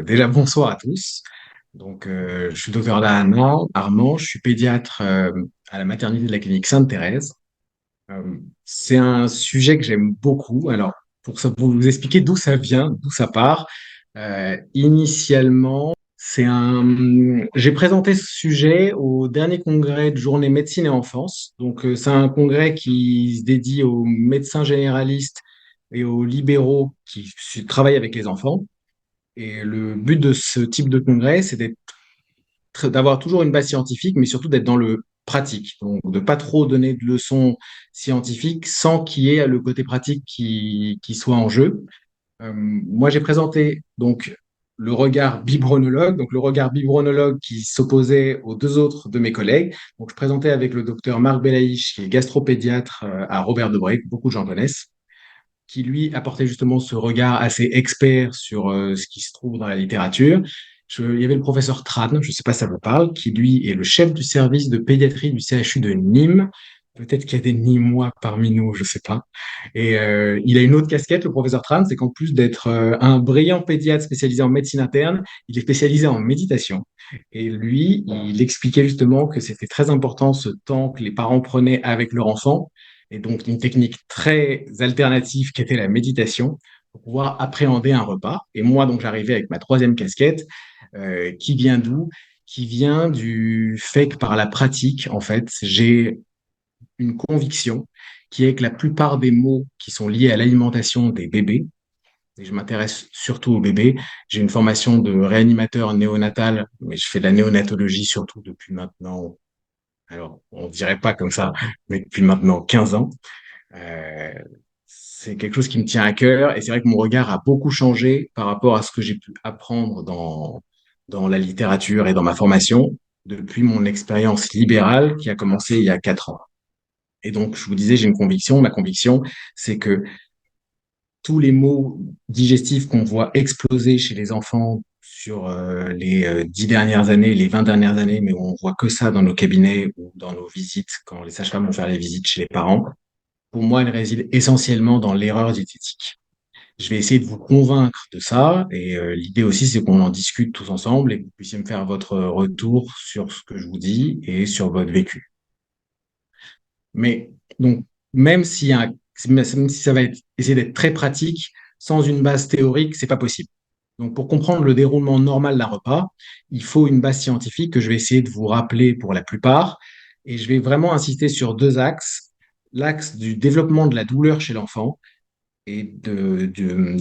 Déjà, bonsoir à tous. Je suis docteur Armand, je suis pédiatre à la maternité de la clinique Sainte-Thérèse. C'est un sujet que j'aime beaucoup. Alors, pour vous expliquer d'où ça vient, d'où ça part, initialement, j'ai présenté ce sujet au dernier congrès de journée médecine et enfance. C'est un congrès qui se dédie aux médecins généralistes et aux libéraux qui travaillent avec les enfants. Et le but de ce type de congrès, c'est d'avoir toujours une base scientifique, mais surtout d'être dans le pratique. Donc, de pas trop donner de leçons scientifiques sans qu'il y ait le côté pratique qui soit en jeu. Moi, j'ai présenté donc le regard biberonologue, donc le regard biberonologue qui s'opposait aux deux autres de mes collègues. Donc, je présentais avec le docteur Marc Belaïch, qui est gastropédiatre à Robert Debré, que beaucoup de gens connaissent, qui lui apportait justement ce regard assez expert sur ce qui se trouve dans la littérature. Il y avait le professeur Tran, je ne sais pas si ça vous parle, qui lui est le chef du service de pédiatrie du CHU de Nîmes. Peut-être qu'il y a des Nîmois parmi nous, je ne sais pas. Il a une autre casquette, le professeur Tran, c'est qu'en plus d'être un brillant pédiatre spécialisé en médecine interne, il est spécialisé en méditation. Et lui, il expliquait justement que c'était très important ce temps que les parents prenaient avec leur enfant, et donc une technique très alternative qui était la méditation pour pouvoir appréhender un repas. Et moi, donc, j'arrivais avec ma troisième casquette, qui vient d'où? Qui vient du fait que par la pratique, en fait, j'ai une conviction qui est que la plupart des maux qui sont liés à l'alimentation des bébés, et je m'intéresse surtout aux bébés, j'ai une formation de réanimateur néonatal, mais je fais de la néonatologie surtout depuis maintenant, alors on dirait pas comme ça, mais depuis maintenant 15 ans. Euh, c'est quelque chose qui me tient à cœur et c'est vrai que mon regard a beaucoup changé par rapport à ce que j'ai pu apprendre dans la littérature et dans ma formation depuis mon expérience libérale qui a commencé il y a 4 ans. Et donc, je vous disais, j'ai une conviction. Ma conviction, c'est que tous les maux digestifs qu'on voit exploser chez les enfants sur les 10 dernières années, les 20 dernières années, mais on voit que ça dans nos cabinets ou dans nos visites, quand les sages-femmes vont faire les visites chez les parents, pour moi, elle réside essentiellement dans l'erreur diététique. Je vais essayer de vous convaincre de ça et l'idée aussi, c'est qu'on en discute tous ensemble et que vous puissiez me faire votre retour sur ce que je vous dis et sur votre vécu. Mais donc, même si, même si ça va essayer d'être très pratique, sans une base théorique, c'est pas possible. Donc, pour comprendre le déroulement normal d'un repas, il faut une base scientifique que je vais essayer de vous rappeler pour la plupart. Et je vais vraiment insister sur deux axes. L'axe du développement de la douleur chez l'enfant et de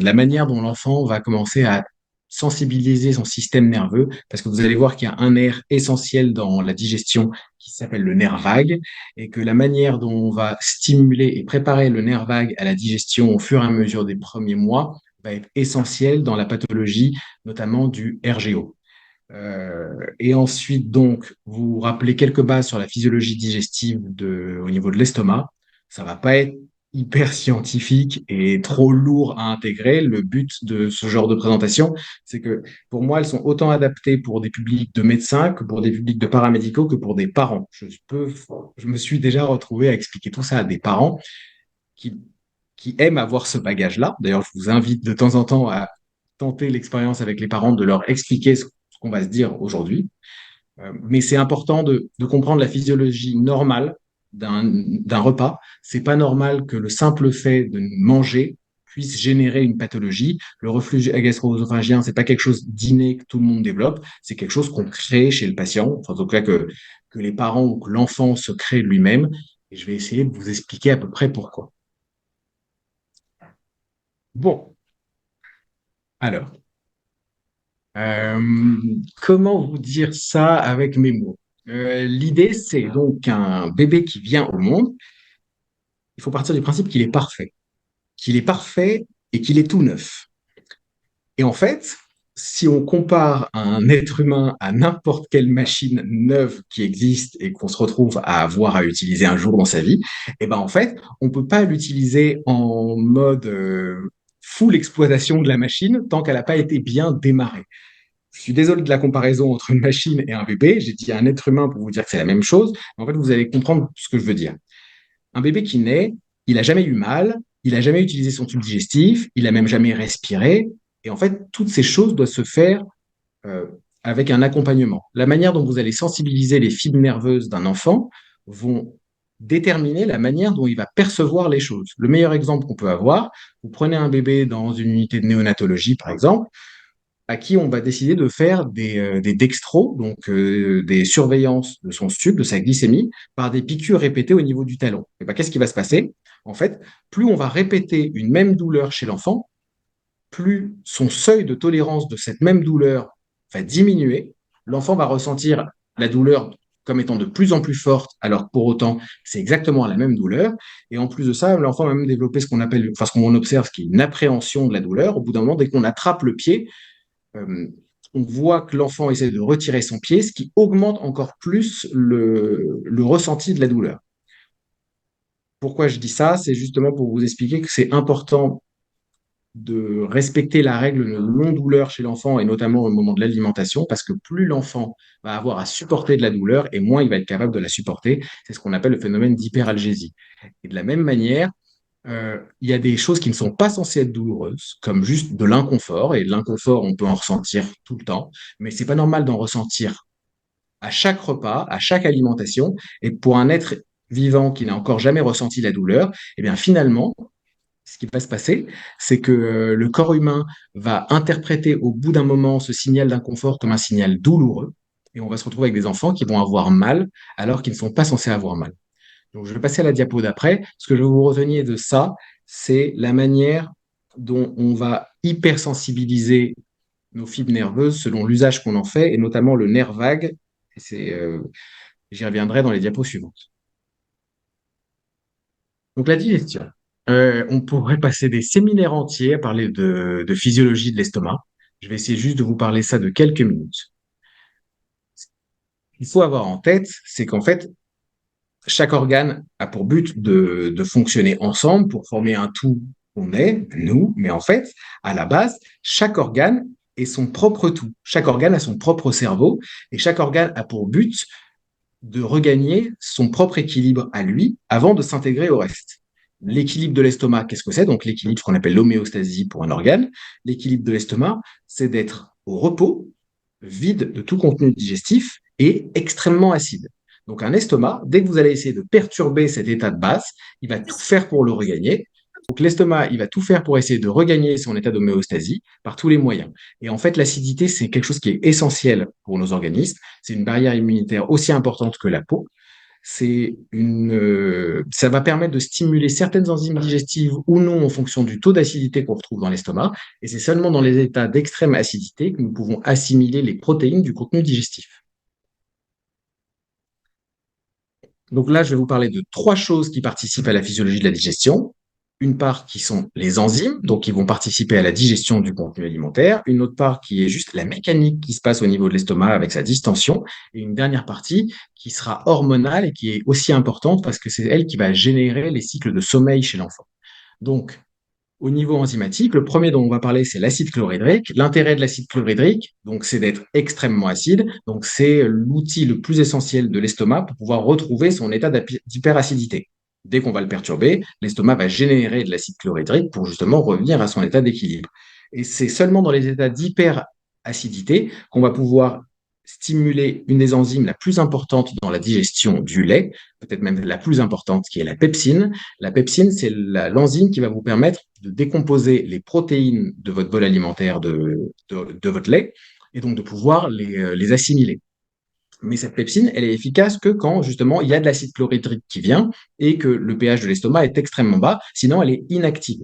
la manière dont l'enfant va commencer à sensibiliser son système nerveux, parce que vous allez voir qu'il y a un nerf essentiel dans la digestion qui s'appelle le nerf vague, et que la manière dont on va stimuler et préparer le nerf vague à la digestion au fur et à mesure des premiers mois va être essentielle dans la pathologie, notamment du RGO. Et ensuite, donc, vous rappelez quelques bases sur la physiologie digestive au niveau de l'estomac. Ça va pas être hyper scientifique et trop lourd à intégrer. Le but de ce genre de présentation, c'est que pour moi, elles sont autant adaptées pour des publics de médecins que pour des publics de paramédicaux que pour des parents. Je me suis déjà retrouvé à expliquer tout ça à des parents qui, qui aiment avoir ce bagage-là. D'ailleurs, je vous invite de temps en temps à tenter l'expérience avec les parents de leur expliquer ce qu'on va se dire aujourd'hui. Mais c'est important de comprendre la physiologie normale d'un repas. C'est pas normal que le simple fait de manger puisse générer une pathologie. Le reflux gastro-œsophagien, c'est pas quelque chose d'inné que tout le monde développe, c'est quelque chose qu'on crée chez le patient, enfin, en tout cas que les parents ou que l'enfant se crée lui-même. Et je vais essayer de vous expliquer à peu près pourquoi. Bon, alors, euh, comment vous dire ça avec mes mots? L'idée, c'est donc qu'un bébé qui vient au monde, il faut partir du principe qu'il est parfait et qu'il est tout neuf. Et en fait, si on compare un être humain à n'importe quelle machine neuve qui existe et qu'on se retrouve à avoir à utiliser un jour dans sa vie, et ben en fait, on peut pas l'utiliser en mode full exploitation de la machine tant qu'elle n'a pas été bien démarrée. Je suis désolé de la comparaison entre une machine et un bébé. J'ai dit un être humain pour vous dire que c'est la même chose. Mais en fait, vous allez comprendre ce que je veux dire. Un bébé qui naît, il n'a jamais eu mal, il n'a jamais utilisé son tube digestif, il n'a même jamais respiré. Et en fait, toutes ces choses doivent se faire euh, avec un accompagnement. La manière dont vous allez sensibiliser les fibres nerveuses d'un enfant vont déterminer la manière dont il va percevoir les choses. Le meilleur exemple qu'on peut avoir, vous prenez un bébé dans une unité de néonatologie, par exemple, à qui on va décider de faire des dextros, donc des surveillances de son sucre, de sa glycémie, par des piqûres répétées au niveau du talon. Et ben, qu'est-ce qui va se passer? En fait, plus on va répéter une même douleur chez l'enfant, plus son seuil de tolérance de cette même douleur va diminuer. L'enfant va ressentir la douleur comme étant de plus en plus forte, alors que pour autant, c'est exactement la même douleur. Et en plus de ça, l'enfant va même développer ce qu'on appelle, enfin ce qu'on observe, ce qui est une appréhension de la douleur. Au bout d'un moment, dès qu'on attrape le pied, euh, on voit que l'enfant essaie de retirer son pied, ce qui augmente encore plus le ressenti de la douleur. Pourquoi je dis ça? C'est justement pour vous expliquer que c'est important de respecter la règle de non-douleur chez l'enfant et notamment au moment de l'alimentation, parce que plus l'enfant va avoir à supporter de la douleur et moins il va être capable de la supporter. C'est ce qu'on appelle le phénomène d'hyperalgésie. Et de la même manière, il y a des choses qui ne sont pas censées être douloureuses, comme juste de l'inconfort, et l'inconfort, on peut en ressentir tout le temps, mais c'est pas normal d'en ressentir à chaque repas, à chaque alimentation, et pour un être vivant qui n'a encore jamais ressenti la douleur, eh bien finalement, ce qui va se passer, c'est que le corps humain va interpréter au bout d'un moment ce signal d'inconfort comme un signal douloureux, et on va se retrouver avec des enfants qui vont avoir mal alors qu'ils ne sont pas censés avoir mal. Donc, je vais passer à la diapo d'après. Ce que je veux que vous reteniez de ça, c'est la manière dont on va hypersensibiliser nos fibres nerveuses selon l'usage qu'on en fait, et notamment le nerf vague. J'y reviendrai dans les diapos suivantes. Donc, la digestion. On pourrait passer des séminaires entiers à parler de physiologie de l'estomac. Je vais essayer juste de vous parler ça de quelques minutes. Il faut avoir en tête, c'est qu'en fait, chaque organe a pour but de fonctionner ensemble pour former un tout qu'on est, nous, mais en fait, à la base, chaque organe est son propre tout. Chaque organe a son propre cerveau et chaque organe a pour but de regagner son propre équilibre à lui avant de s'intégrer au reste. L'équilibre de l'estomac, qu'est-ce que c'est? Donc l'équilibre qu'on appelle l'homéostasie pour un organe. L'équilibre de l'estomac, c'est d'être au repos, vide de tout contenu digestif et extrêmement acide. Donc un estomac, dès que vous allez essayer de perturber cet état de base, il va tout faire pour le regagner. Donc l'estomac, il va tout faire pour essayer de regagner son état d'homéostasie par tous les moyens. Et en fait, l'acidité, c'est quelque chose qui est essentiel pour nos organismes. C'est une barrière immunitaire aussi importante que la peau. Ça va permettre de stimuler certaines enzymes digestives ou non en fonction du taux d'acidité qu'on retrouve dans l'estomac. Et c'est seulement dans les états d'extrême acidité que nous pouvons assimiler les protéines du contenu digestif. Donc là, je vais vous parler de trois choses qui participent à la physiologie de la digestion. Une part qui sont les enzymes, donc qui vont participer à la digestion du contenu alimentaire. Une autre part qui est juste la mécanique qui se passe au niveau de l'estomac avec sa distension. Et une dernière partie qui sera hormonale et qui est aussi importante parce que c'est elle qui va générer les cycles de sommeil chez l'enfant. Donc, au niveau enzymatique, le premier dont on va parler, c'est l'acide chlorhydrique. L'intérêt de l'acide chlorhydrique, donc, c'est d'être extrêmement acide. Donc, c'est l'outil le plus essentiel de l'estomac pour pouvoir retrouver son état d'hyperacidité. Dès qu'on va le perturber, l'estomac va générer de l'acide chlorhydrique pour justement revenir à son état d'équilibre. Et c'est seulement dans les états d'hyperacidité qu'on va pouvoir stimuler une des enzymes la plus importante dans la digestion du lait, peut-être même la plus importante, qui est la pepsine. La pepsine, c'est l'enzyme qui va vous permettre de décomposer les protéines de votre bol alimentaire de votre lait et donc de pouvoir les assimiler. Mais cette pepsine, elle est efficace que quand justement il y a de l'acide chlorhydrique qui vient et que le pH de l'estomac est extrêmement bas, sinon elle est inactive.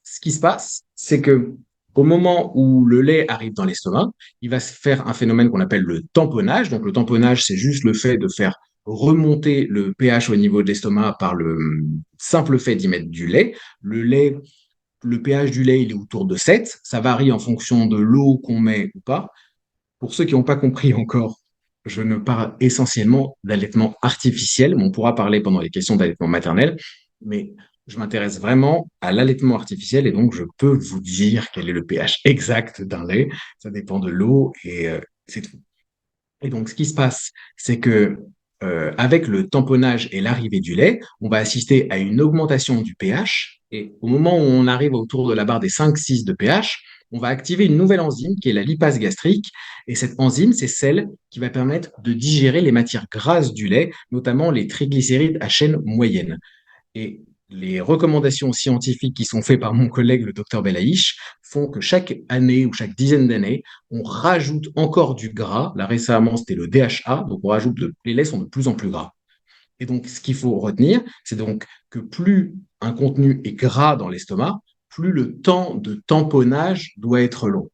Ce qui se passe, c'est que au moment où le lait arrive dans l'estomac, il va se faire un phénomène qu'on appelle le tamponnage. Donc le tamponnage, c'est juste le fait de faire remonter le pH au niveau de l'estomac par le simple fait d'y mettre du lait. Le pH du lait, il est autour de 7. Ça varie en fonction de l'eau qu'on met ou pas. Pour ceux qui n'ont pas compris encore, je ne parle essentiellement d'allaitement artificiel, mais on pourra parler pendant les questions d'allaitement maternel, mais je m'intéresse vraiment à l'allaitement artificiel et donc je peux vous dire quel est le pH exact d'un lait. Ça dépend de l'eau et c'est tout. Et donc ce qui se passe, c'est que avec le tamponnage et l'arrivée du lait, on va assister à une augmentation du pH. Et au moment où on arrive autour de la barre des 5-6 de pH, on va activer une nouvelle enzyme qui est la lipase gastrique. Et cette enzyme, c'est celle qui va permettre de digérer les matières grasses du lait, notamment les triglycérides à chaîne moyenne. Et les recommandations scientifiques qui sont faites par mon collègue, le docteur Belaïch, font que chaque année ou chaque dizaine d'années, on rajoute encore du gras. Là, récemment, c'était le DHA, donc on rajoute les laits sont de plus en plus gras. Et donc, ce qu'il faut retenir, c'est donc que plus un contenu est gras dans l'estomac, plus le temps de tamponnage doit être long.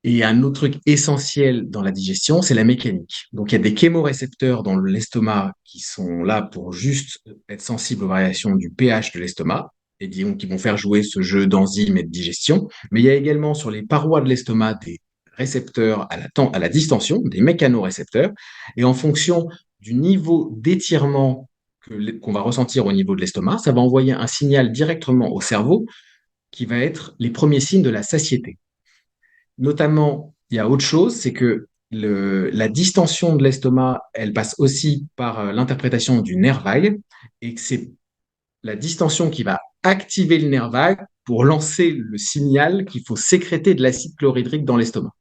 Et un autre truc essentiel dans la digestion, c'est la mécanique. Donc, il y a des chémorécepteurs dans l'estomac qui sont là pour juste être sensibles aux variations du pH de l'estomac et disons qui vont faire jouer ce jeu d'enzymes et de digestion. Mais il y a également sur les parois de l'estomac des récepteurs à la distension, des mécanorécepteurs. Et en fonction du niveau d'étirement qu'on va ressentir au niveau de l'estomac, ça va envoyer un signal directement au cerveau qui va être les premiers signes de la satiété. Notamment, il y a autre chose, c'est que la distension de l'estomac, elle passe aussi par l'interprétation du nerf vague, et que c'est la distension qui va activer le nerf vague pour lancer le signal qu'il faut sécréter de l'acide chlorhydrique dans l'estomac.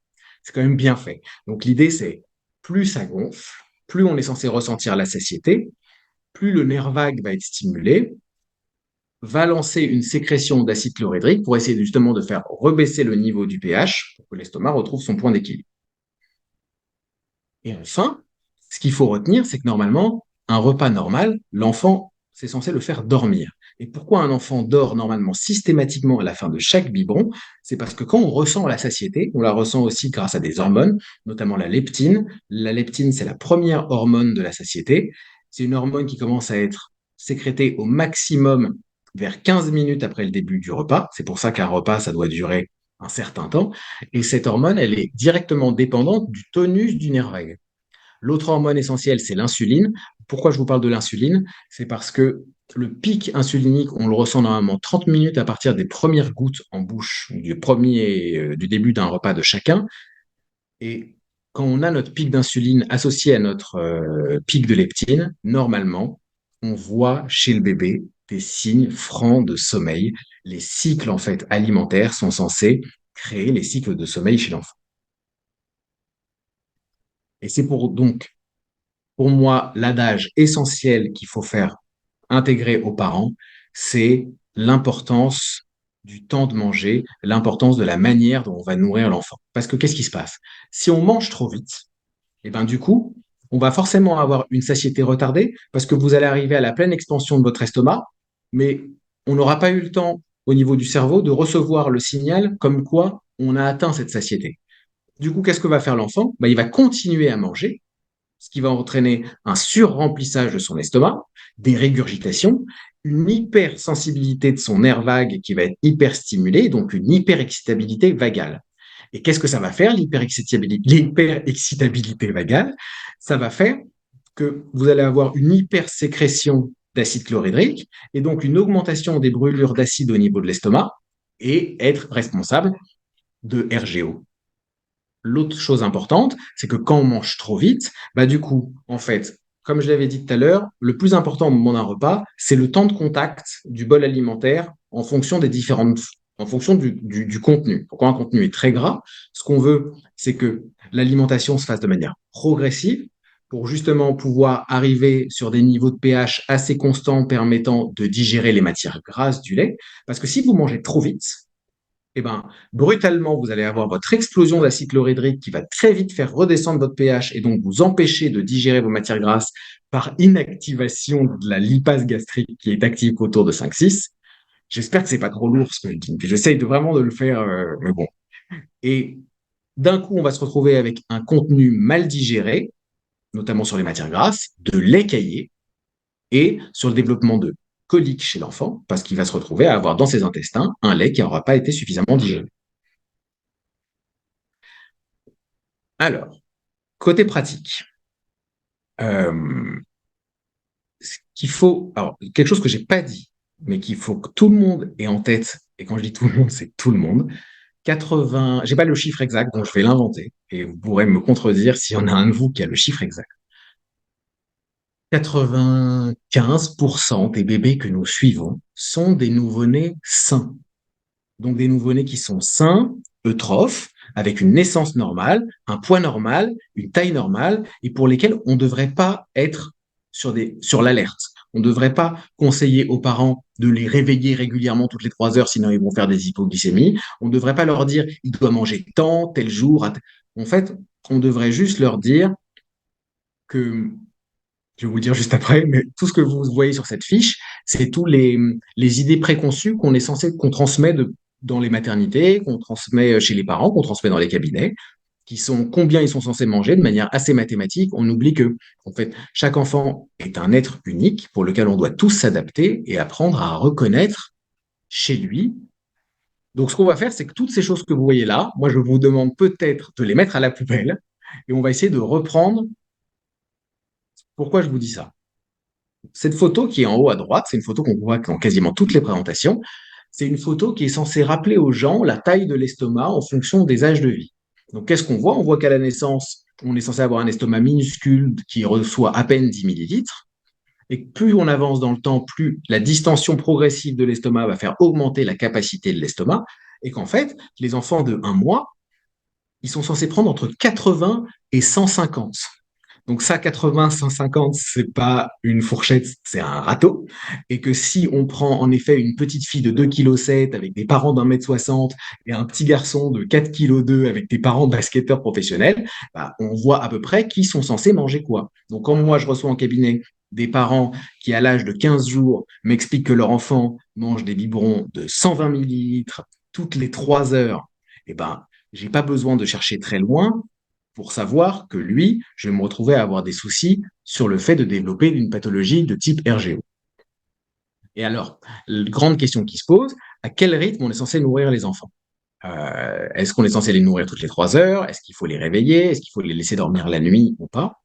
C'est quand même bien fait. Donc l'idée, c'est plus ça gonfle, plus on est censé ressentir la satiété, plus le nerf vague va être stimulé, va lancer une sécrétion d'acide chlorhydrique pour essayer justement de faire rebaisser le niveau du pH pour que l'estomac retrouve son point d'équilibre. Et enfin, ce qu'il faut retenir, c'est que normalement, un repas normal, l'enfant, c'est censé le faire dormir. Et pourquoi un enfant dort normalement systématiquement à la fin de chaque biberon? C'est parce que quand on ressent la satiété, on la ressent aussi grâce à des hormones, notamment la leptine. La leptine, c'est la première hormone de la satiété. C'est une hormone qui commence à être sécrétée au maximum vers 15 minutes après le début du repas. C'est pour ça qu'un repas, ça doit durer un certain temps. Et cette hormone, elle est directement dépendante du tonus du nerf vague. L'autre hormone essentielle, c'est l'insuline. Pourquoi je vous parle de l'insuline? C'est parce que le pic insulinique, on le ressent normalement 30 minutes à partir des premières gouttes en bouche, du début d'un repas de chacun. Et quand on a notre pic d'insuline associé à notre pic de leptine, normalement, on voit chez le bébé des signes francs de sommeil. Les cycles en fait alimentaires sont censés créer les cycles de sommeil chez l'enfant. Et c'est pour moi, l'adage essentiel qu'il faut faire intégrer aux parents, c'est l'importance du temps de manger, l'importance de la manière dont on va nourrir l'enfant. Parce que qu'est-ce qui se passe? Si on mange trop vite, et ben du coup, on va forcément avoir une satiété retardée parce que vous allez arriver à la pleine expansion de votre estomac, mais on n'aura pas eu le temps au niveau du cerveau de recevoir le signal comme quoi on a atteint cette satiété. Du coup, qu'est-ce que va faire l'enfant? Ben, il va continuer à manger, ce qui va entraîner un surremplissage de son estomac, des régurgitations, une hypersensibilité de son nerf vague qui va être hyperstimulée, donc une hyperexcitabilité vagale. Et qu'est-ce que ça va faire, l'hyperexcitabilité vagale? Ça va faire que vous allez avoir une hypersécrétion d'acide chlorhydrique et donc une augmentation des brûlures d'acide au niveau de l'estomac et être responsable de RGO. L'autre chose importante, c'est que quand on mange trop vite, bah du coup, en fait, comme je l'avais dit tout à l'heure, le plus important au moment d'un repas, c'est le temps de contact du bol alimentaire en fonction en fonction du contenu. Pourquoi un contenu est très gras? Ce qu'on veut, c'est que l'alimentation se fasse de manière progressive pour justement pouvoir arriver sur des niveaux de pH assez constants permettant de digérer les matières grasses du lait. Parce que si vous mangez trop vite, eh ben, brutalement, vous allez avoir votre explosion d'acide chlorhydrique qui va très vite faire redescendre votre pH et donc vous empêcher de digérer vos matières grasses par inactivation de la lipase gastrique qui est active autour de 5-6. J'espère que c'est pas trop lourd ce que je dis. J'essaye vraiment de le faire, mais bon. Et d'un coup, on va se retrouver avec un contenu mal digéré, notamment sur les matières grasses, de lait caillé et sur le développement de coliques chez l'enfant, parce qu'il va se retrouver à avoir dans ses intestins un lait qui n'aura pas été suffisamment digéré. Alors, côté pratique, euh, ce qu'il faut, alors quelque chose que j'ai pas dit, mais qu'il faut que tout le monde ait en tête, et quand je dis tout le monde, c'est tout le monde, j'ai pas le chiffre exact, donc je vais l'inventer et vous pourrez me contredire s'il y en a un de vous qui a le chiffre exact. 95% des bébés que nous suivons sont des nouveau-nés sains. Donc des nouveau-nés qui sont sains, eutrophes, avec une naissance normale, un poids normal, une taille normale, et pour lesquels on ne devrait pas être sur l'alerte. On ne devrait pas conseiller aux parents de les réveiller régulièrement toutes les 3 heures, sinon ils vont faire des hypoglycémies. On ne devrait pas leur dire il doit manger tant, tel jour. En fait, on devrait juste leur dire que je vais vous le dire juste après, mais tout ce que vous voyez sur cette fiche, c'est tous les idées préconçues qu'on transmet dans les maternités, qu'on transmet chez les parents, qu'on transmet dans les cabinets, qui sont combien ils sont censés manger de manière assez mathématique. On oublie que, en fait, chaque enfant est un être unique pour lequel on doit tous s'adapter et apprendre à reconnaître chez lui. Donc, ce qu'on va faire, c'est que toutes ces choses que vous voyez là, moi, je vous demande peut-être de les mettre à la poubelle et on va essayer de reprendre pourquoi je vous dis ça. Cette photo qui est en haut à droite, c'est une photo qu'on voit dans quasiment toutes les présentations. C'est une photo qui est censée rappeler aux gens la taille de l'estomac en fonction des âges de vie. Donc, qu'est-ce qu'on voit? On voit qu'à la naissance, on est censé avoir un estomac minuscule qui reçoit à peine 10 millilitres. Et plus on avance dans le temps, plus la distension progressive de l'estomac va faire augmenter la capacité de l'estomac. Et qu'en fait, les enfants de 1 mois, ils sont censés prendre entre 80 et 150. Donc ça, 80, 150, c'est pas une fourchette, c'est un râteau. Et que si on prend en effet une petite fille de 2,7 kg avec des parents d'1,60 m et un petit garçon de 4,2 kg avec des parents de basketteurs professionnels, bah, on voit à peu près qui sont censés manger quoi. Donc quand moi je reçois en cabinet des parents qui à l'âge de 15 jours m'expliquent que leur enfant mange des biberons de 120 millilitres toutes les 3 heures, eh ben, j'ai pas besoin de chercher très loin pour savoir que lui, je vais me retrouver à avoir des soucis sur le fait de développer une pathologie de type RGO. Et alors, la grande question qui se pose, à quel rythme on est censé nourrir les enfants? Est-ce qu'on est censé les nourrir toutes les 3 heures? Est-ce qu'il faut les réveiller? Est-ce qu'il faut les laisser dormir la nuit ou pas?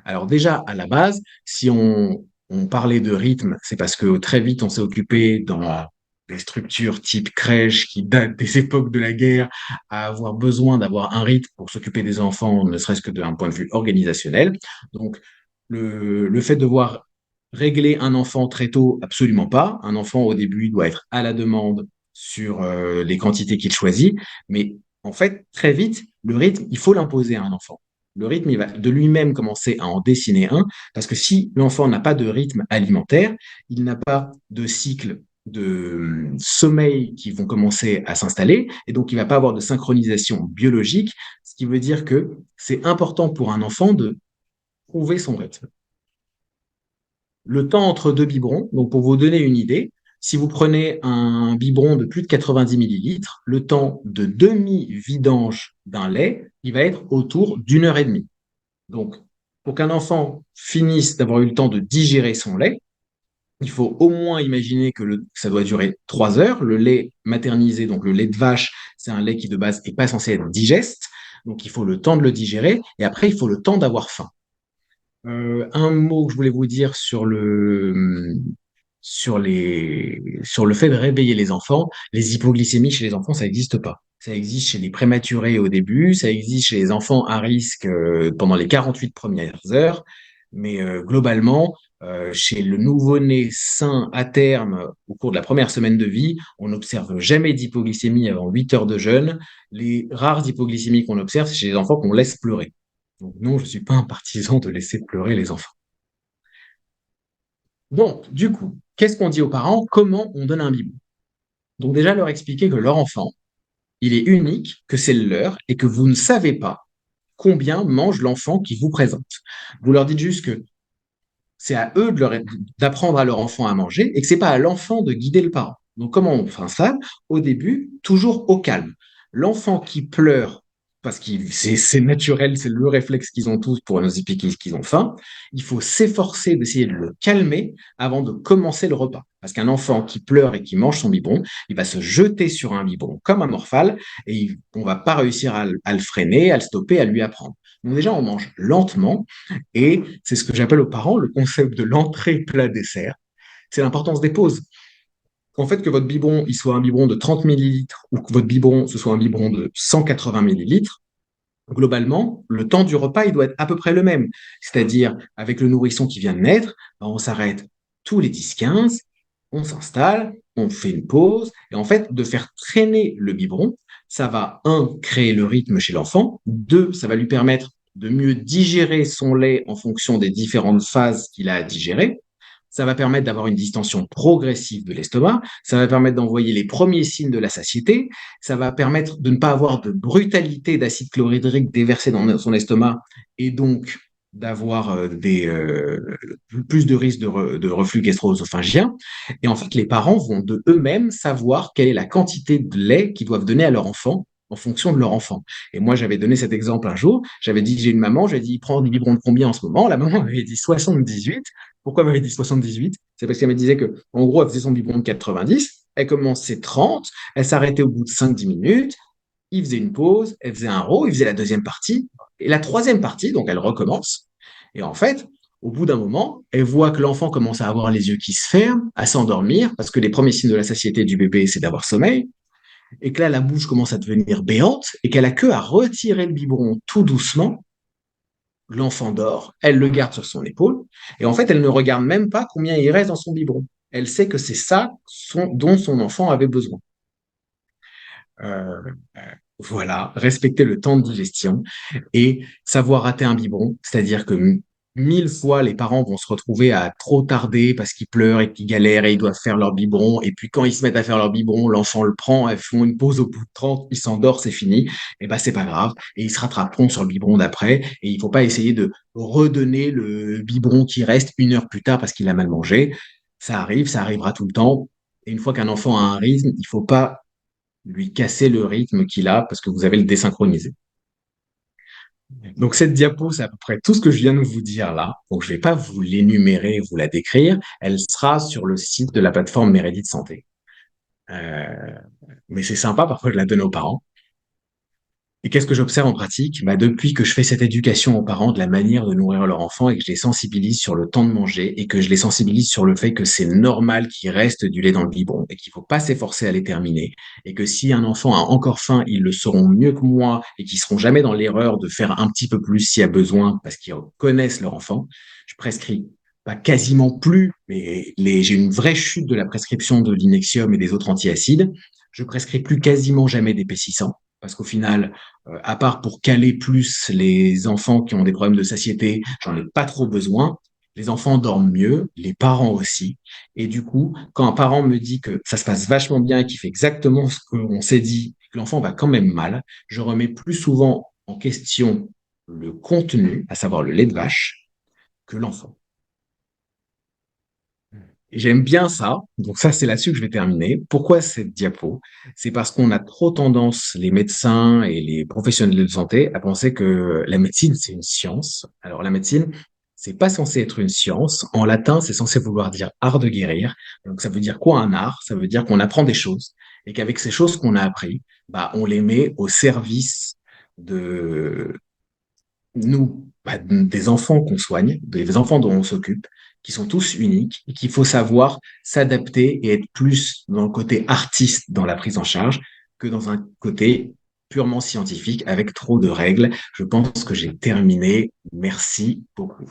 Alors déjà, à la base, si on parlait de rythme, c'est parce que très vite, on s'est occupé dans des structures type crèche qui datent des époques de la guerre à avoir besoin d'avoir un rythme pour s'occuper des enfants, ne serait-ce que d'un point de vue organisationnel. Donc, le fait de devoir régler un enfant très tôt, absolument pas. Un enfant, au début, doit être à la demande sur les quantités qu'il choisit. Mais en fait, très vite, le rythme, il faut l'imposer à un enfant. Le rythme, il va de lui-même commencer à en dessiner un, parce que si l'enfant n'a pas de rythme alimentaire, il n'a pas de cycle de sommeil qui vont commencer à s'installer, et donc il va pas avoir de synchronisation biologique, ce qui veut dire que c'est important pour un enfant de trouver son rythme. Le temps entre deux biberons, donc pour vous donner une idée, si vous prenez un biberon de plus de 90 millilitres, le temps de demi-vidange d'un lait, il va être autour d'1 heure et demie. Donc, pour qu'un enfant finisse d'avoir eu le temps de digérer son lait, il faut au moins imaginer que ça doit durer 3 heures. Le lait maternisé, donc le lait de vache, c'est un lait qui de base n'est pas censé être digeste. Donc, il faut le temps de le digérer et après, il faut le temps d'avoir faim. Un mot que je voulais vous dire sur le fait de réveiller les enfants. Les hypoglycémies chez les enfants, ça n'existe pas. Ça existe chez les prématurés au début, ça existe chez les enfants à risque pendant les 48 premières heures, mais globalement, chez le nouveau-né sain à terme, au cours de la première semaine de vie, on n'observe jamais d'hypoglycémie avant 8 heures de jeûne. Les rares hypoglycémies qu'on observe, c'est chez les enfants qu'on laisse pleurer. Donc non, je ne suis pas un partisan de laisser pleurer les enfants. Donc, du coup, qu'est-ce qu'on dit aux parents? Comment on donne un biberon? Donc déjà, leur expliquer que leur enfant, il est unique, que c'est le leur, et que vous ne savez pas combien mange l'enfant qui vous présente. Vous leur dites juste que c'est à eux d'apprendre à leur enfant à manger et que c'est pas à l'enfant de guider le parent. Donc comment on fait ça? Au début, toujours au calme. L'enfant qui pleure parce que c'est naturel, c'est le réflexe qu'ils ont tous pour nous expliquer qu'ils ont faim. Il faut s'efforcer d'essayer de le calmer avant de commencer le repas. Parce qu'un enfant qui pleure et qui mange son biberon, il va se jeter sur un biberon comme un morphale et on va pas réussir à le freiner, à le stopper, à lui apprendre. Donc déjà, on mange lentement et c'est ce que j'appelle aux parents le concept de l'entrée plat dessert. C'est l'importance des pauses. En fait, que votre biberon, il soit un biberon de 30 millilitres ou que votre biberon, ce soit un biberon de 180 millilitres, globalement, le temps du repas, il doit être à peu près le même. C'est-à-dire, avec le nourrisson qui vient de naître, ben, on s'arrête tous les 10-15, on s'installe, on fait une pause, et en fait, de faire traîner le biberon, ça va, un, créer le rythme chez l'enfant, deux, ça va lui permettre de mieux digérer son lait en fonction des différentes phases qu'il a à digérer. Ça va permettre d'avoir une distension progressive de l'estomac. Ça va permettre d'envoyer les premiers signes de la satiété. Ça va permettre de ne pas avoir de brutalité d'acide chlorhydrique déversé dans son estomac et donc d'avoir plus de risques de reflux gastro-œsophagien. Et en fait, les parents vont de eux-mêmes savoir quelle est la quantité de lait qu'ils doivent donner à leur enfant en fonction de leur enfant. Et moi, j'avais donné cet exemple un jour. J'avais dit, j'ai une maman, j'ai dit, il prend du biberon de combien en ce moment? La maman avait dit 78. Pourquoi elle m'avait dit 78? C'est parce qu'elle me disait que, en gros, elle faisait son biberon de 90, elle commençait 30, elle s'arrêtait au bout de 5-10 minutes, il faisait une pause, elle faisait un row, il faisait la deuxième partie, et la troisième partie, donc elle recommence. Et en fait, au bout d'un moment, elle voit que l'enfant commence à avoir les yeux qui se ferment, à s'endormir, parce que les premiers signes de la satiété du bébé, c'est d'avoir sommeil, et que là, la bouche commence à devenir béante, et qu'elle a que à retirer le biberon tout doucement. L'enfant dort, elle le garde sur son épaule, et en fait, elle ne regarde même pas combien il reste dans son biberon. Elle sait que c'est ça dont son enfant avait besoin. Euh, voilà, respecter le temps de digestion et savoir rater un biberon, c'est-à-dire que 1000 fois les parents vont se retrouver à trop tarder parce qu'ils pleurent et qu'ils galèrent et ils doivent faire leur biberon. Et puis quand ils se mettent à faire leur biberon, l'enfant le prend, elles font une pause au bout de 30, il s'endort, c'est fini. Et ben c'est pas grave. Et ils se rattraperont sur le biberon d'après. Et il faut pas essayer de redonner le biberon qui reste 1 heure plus tard parce qu'il a mal mangé. Ça arrive, ça arrivera tout le temps. Et une fois qu'un enfant a un rythme, il faut pas lui casser le rythme qu'il a parce que vous avez le désynchronisé. Donc cette diapo, c'est à peu près tout ce que je viens de vous dire là. Donc je ne vais pas vous l'énumérer, vous la décrire. Elle sera sur le site de la plateforme Mérédit Santé. Euh, mais c'est sympa, parfois je la donne aux parents. Et qu'est-ce que j'observe en pratique? Bah, depuis que je fais cette éducation aux parents de la manière de nourrir leur enfant et que je les sensibilise sur le temps de manger et que je les sensibilise sur le fait que c'est normal qu'il reste du lait dans le biberon et qu'il faut pas s'efforcer à les terminer et que si un enfant a encore faim, ils le sauront mieux que moi et qu'ils seront jamais dans l'erreur de faire un petit peu plus s'il y a besoin parce qu'ils connaissent leur enfant. Je prescris pas quasiment plus, mais j'ai une vraie chute de la prescription de l'inexium et des autres antiacides. Je prescris plus quasiment jamais d'épaississant parce qu'au final, à part pour caler plus les enfants qui ont des problèmes de satiété, j'en ai pas trop besoin. Les enfants dorment mieux, les parents aussi. Et du coup, quand un parent me dit que ça se passe vachement bien et qu'il fait exactement ce qu'on s'est dit, que l'enfant va quand même mal, je remets plus souvent en question le contenu, à savoir le lait de vache, que l'enfant. Et j'aime bien ça. Donc ça, c'est là-dessus que je vais terminer. Pourquoi cette diapo? C'est parce qu'on a trop tendance, les médecins et les professionnels de santé, à penser que la médecine, c'est une science. Alors la médecine, c'est pas censé être une science. En latin, c'est censé vouloir dire art de guérir. Donc ça veut dire quoi un art? Ça veut dire qu'on apprend des choses et qu'avec ces choses qu'on a appris, bah, on les met au service de, nous, bah, des enfants qu'on soigne, des enfants dont on s'occupe, qui sont tous uniques et qu'il faut savoir s'adapter et être plus dans le côté artiste dans la prise en charge que dans un côté purement scientifique avec trop de règles. Je pense que j'ai terminé. Merci beaucoup.